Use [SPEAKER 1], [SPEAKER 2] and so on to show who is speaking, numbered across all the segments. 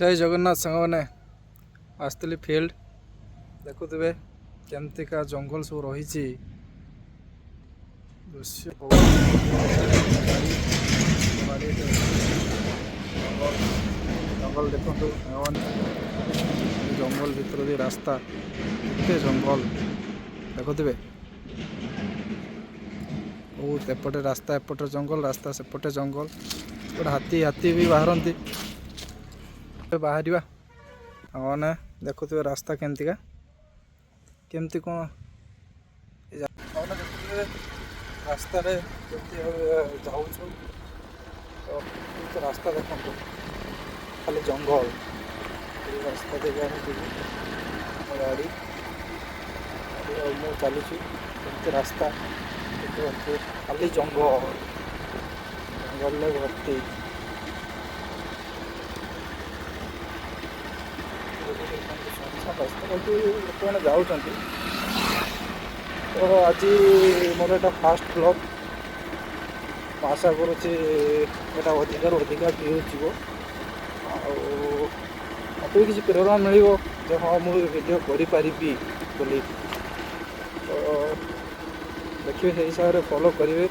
[SPEAKER 1] जय जगन्नाथ सांगने आसती फिल्ड देखुवे केमतिका जंगल सब रही दृश्य जंगल देखु जंगल भीतर रास्ता केते जंगल देखुवे बहुत एपटे रास्ता एपटे जंगल रास्ता सेपटे जंगल गोटे हाथी हाथी भी बाहरती बाहर मैंने देखुवे रास्ता केमतिका केमती कौन देखुवे रास्ता जाऊँ तो रास्ता देखो खाली जंगल रास्ता देखिए गाड़ी मु चलुची रास्ता खाली जंगल जंगल भर्ती रास्ता लोक मैंने जाऊँ तो आज मोर एटा फास्ट ब्लॉग आशा करुँची अधिकार अधिका व्यूज जीव मत भी किसी प्रेरणा मिल हाँ मुझे वीडियो करी बोली तो देखिए से हिसाब से फॉलो करेंगे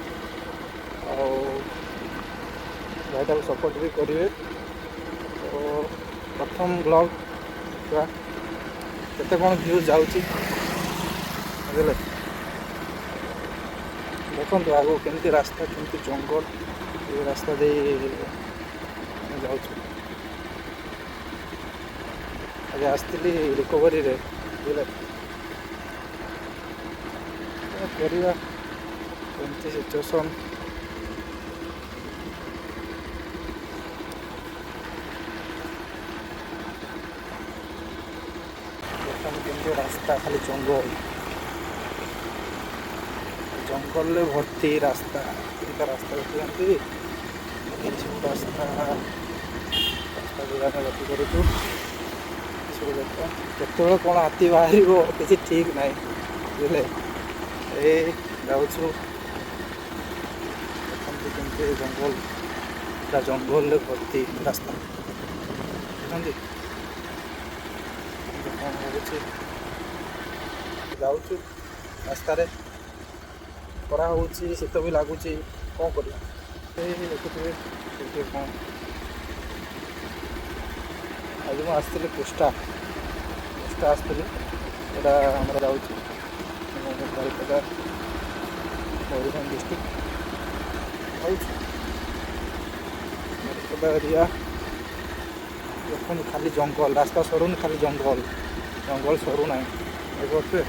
[SPEAKER 1] भाईटा को सपोर्ट भी करेंगे तो प्रथम ब्लॉग केते कौन व्यूज जाऊँगी बुझे देखो आगो केमती रास्ता केमती जंगल ये रास्ता दे जाऊँ आज आसती रिकवरी रे बुझे करवा केमती सिचुएसन केमती रास्ता खाली जंगल जंगल भर्ती रास्ता रास्ता देखते रास्ता रास्ता दुआने गति करूँ सब देख केत कौन हाथी बाहर किसी ठीक ना बुझे ये जाऊँ देखते जंगल पूरा जंगल भर्ती रास्ता देखते कौन हो जाऊँ रास्तार खरा हो शीत भी लगुच कौन कर देखुए कौन आज मुझे आसती पुष्टा पुष्टा आसती यहाँ जाऊँ बारिपदा मयूरभ डिस्ट्रिक्ट बारिपदा एरिया देखो खाली जंगल रास्ता सरुन खाली जंगल जंगल सरू ना देखते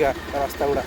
[SPEAKER 1] रास्ता गुड़ा